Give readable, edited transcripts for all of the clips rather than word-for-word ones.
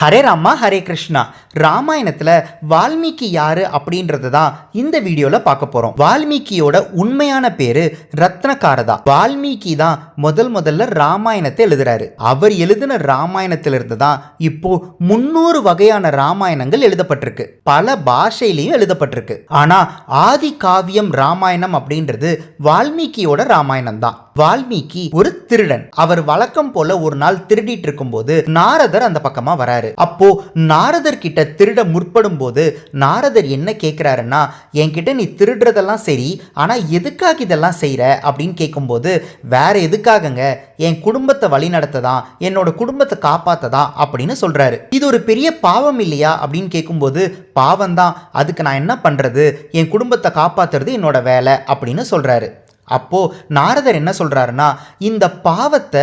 ஹரே ராமா ஹரே கிருஷ்ணா. ராமாயணத்துல வால்மீகி யாரு அப்படின்றது தான் இந்த வீடியோல பார்க்க போறோம். வால்மீகியோட உண்மையான பேரு ரத்னகாரதா. வால்மீகி தான் முதல்ல ராமாயணத்தை எழுதுறாரு. அவர் எழுதின ராமாயணத்திலிருந்து தான் இப்போ 300 வகையான ராமாயணங்கள் எழுதப்பட்டிருக்கு. பல பாஷையிலையும் எழுதப்பட்டிருக்கு. ஆனா ஆதி காவியம் ராமாயணம் அப்படின்றது வால்மீகியோட ராமாயணம் தான். வால்மீகி ஒரு திருடன். அவர் வழக்கம் போல ஒரு நாள் திருடிட்டு இருக்கும் போது நாரதர் அந்த பக்கமா வராரு. அப்போ நாரதர் கிட்ட திருட முற்படும் போது நாரதர் என்ன கேட்கிறாருன்னா, என்கிட்ட நீ திருடுறதெல்லாம் சரி, ஆனா எதுக்காக இதெல்லாம் செய்யற அப்படின்னு கேட்கும்போது, வேற எதுக்காகங்க, என் குடும்பத்தை வழி நடத்ததான், என்னோட குடும்பத்தை காப்பாத்ததான் அப்படின்னு சொல்றாரு. இது ஒரு பெரிய பாவம் இல்லையா அப்படின்னு கேட்கும்போது, பாவம் தான், அதுக்கு நான் என்ன பண்றது, என் குடும்பத்தை காப்பாத்துறது என்னோட வேலை அப்படின்னு சொல்றாரு. அப்போ நாரதர் என்ன சொல்றாருன்னா, இந்த பாவத்தை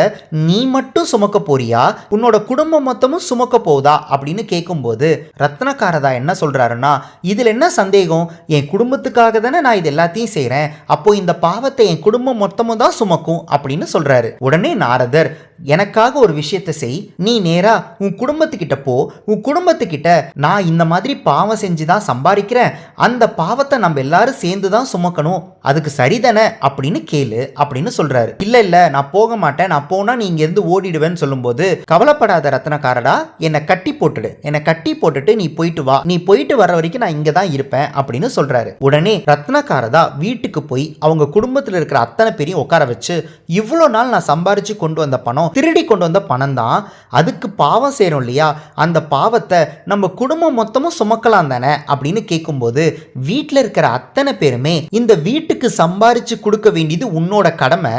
நீ மட்டும் சுமக்க போறியா, உன்னோட குடும்பம் மொத்தமும் சுமக்க போதா அப்படின்னு கேட்கும்போது ரத்னகாரதா என்ன சொல்றாருன்னா, இதுல என்ன சந்தேகம், என் குடும்பத்துக்காக தானே நான் இது எல்லாத்தையும் செய்றேன், அப்போ இந்த பாவத்தை என் குடும்பம் மொத்தமும் தான் சுமக்கும் அப்படின்னு சொல்றாரு. உடனே நாரதர், எனக்காக ஒரு விஷயத்தை செய், நீ நேரா உன் குடும்பத்துக்கிட்ட போ, உன் குடும்பத்துக்கிட்ட நான் இந்த மாதிரி பாவம் செஞ்சுதான் சம்பாதிக்கிறேன், அந்த பாவத்தை நம்ம எல்லாரும் சேர்ந்து தான் சுமக்கணும், அதுக்கு சரிதானே அப்படின்னு கேளு அப்படின்னு சொல்றாரு. இல்ல நான் போக மாட்டேன், நான் போனா நீ இங்க இருந்து ஓடிடுவேன்னு சொல்லும்போது, கவலைப்படாத ரத்னகாரடா, என்னை கட்டி போட்டுடு, என்னை கட்டி போட்டுட்டு நீ போயிட்டு வா, நீ போயிட்டு வர வரைக்கும் நான் இங்க தான் இருப்பேன் அப்படின்னு சொல்றாரு. உடனே ரத்னகாரதா வீட்டுக்கு போய் அவங்க குடும்பத்தில் இருக்கிற அத்தனை பேரையும் உட்கார வச்சு, இவ்வளவு நாள் நான் சம்பாரிச்சு கொண்டு வந்த பணம், திருடி கொண்டு வந்த பணம் தான், அதுக்கு பாவம் சேரும் இல்லையா, அந்த பாவத்தை நம்ம குடும்பம் மொத்தமும் சுமக்கலாம் தானே அப்படின்னு கேட்கும்போது, வீட்டில் இருக்கிற அத்தனை பேருமே, இந்த வீட்டுக்கு சம்பாரிச்சு கொடுக்க வேண்டியது உன்னோட கடமை,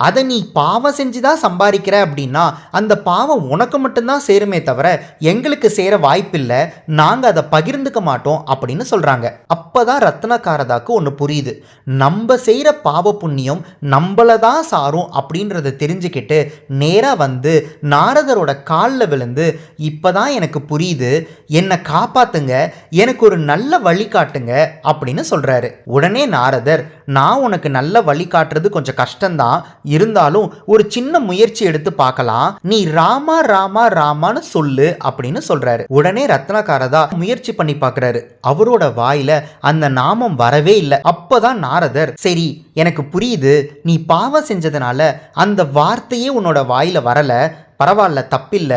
அதை நீ பாவம் செஞ்சுதான் சம்பாதிக்கிற அப்படின்னா அந்த பாவம் உனக்கு மட்டும்தான் சேருமே தவிர எங்களுக்கு சேர வாய்ப்பில்லை, நாங்க அதை பகிர்ந்துக்க மாட்டோம் அப்படின்னு சொல்றாங்க. அப்பதான் ரத்னகாரதாக்கு ஒன்று புரியுது, நம்ம செய்யற பாவ புண்ணியம் நம்மள தான் சாரும் அப்படின்றத தெரிஞ்சுக்கிட்டு நேரா வந்து நாரதரோட காலில் விழுந்து, இப்பதான் எனக்கு புரியுது, என்னை காப்பாத்துங்க, எனக்கு ஒரு நல்ல வழி காட்டுங்க அப்படின்னு சொல்றாரு. உடனே நாரதர், நான் உனக்கு நல்ல வழி காட்டுறது கொஞ்சம் கஷ்டம்தான், இருந்தாலும் ஒரு சின்ன முயற்சி எடுத்து பார்க்கலாம், நீ ராமா ராமா ராமான்னு சொல்லு அப்படின்னு சொல்றாரு. உடனே ரத்னகாரதா முயற்சி பண்ணி பார்க்கறாரு. அவரோட வாயில அந்த நாமம் வரவே இல்லை. அப்பதான் நாரதர், சரி எனக்கு புரியுது, நீ பாவம் செஞ்சதுனால அந்த வார்த்தையே உன்னோட வாயில வரல, பரவாயில்ல, தப்பில்ல,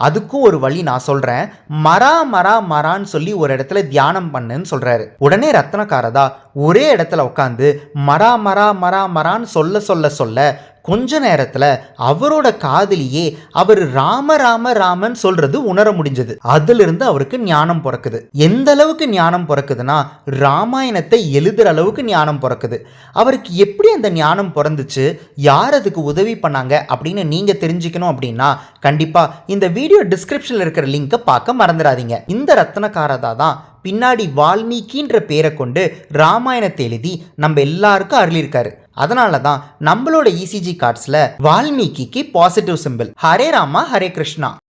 அதுக்கும் ஒரு வழி நான் சொல்றேன், மரா மரா மரான்னு சொல்லி ஒரு இடத்துல தியானம் பண்ணுன்னு சொல்றாரு. உடனே ரத்னகாரதா ஒரே இடத்துல உட்காந்து மரா மரா மரா மரான்னு சொல்ல சொல்ல சொல்ல கொஞ்ச நேரத்துல அவரோட காதலியே அவர் ராம ராம ராமன் சொல்றது உணர முடிஞ்சது. அதுல இருந்து அவருக்கு ஞானம் பிறக்குது. எந்த அளவுக்கு ஞானம் பிறக்குதுன்னா, ராமாயணத்தை எழுதுற அளவுக்கு ஞானம் பிறக்குது. அவருக்கு எப்படி அந்த ஞானம் பிறந்துச்சு, யார் அதுக்கு உதவி பண்ணாங்க அப்படின்னு நீங்க தெரிஞ்சுக்கணும் அப்படின்னா கண்டிப்பா இந்த வீடியோ டிஸ்கிரிப்ஷன்ல இருக்கிற லிங்கை பார்க்க மறந்துடாதீங்க. இந்த ரத்னகாரதா தான் பின்னாடி வால்மீகின்ற பேரை கொண்டு ராமாயணத்தை எழுதி நம்ம எல்லாருக்கும் அருளிருக்காரு. அதனால தான் நம்மளோட இசிஜி கார்ட்ஸ்ல வால்மீகிக்கு பாசிட்டிவ் சிம்பிள். ஹரே ராமா ஹரே கிருஷ்ணா.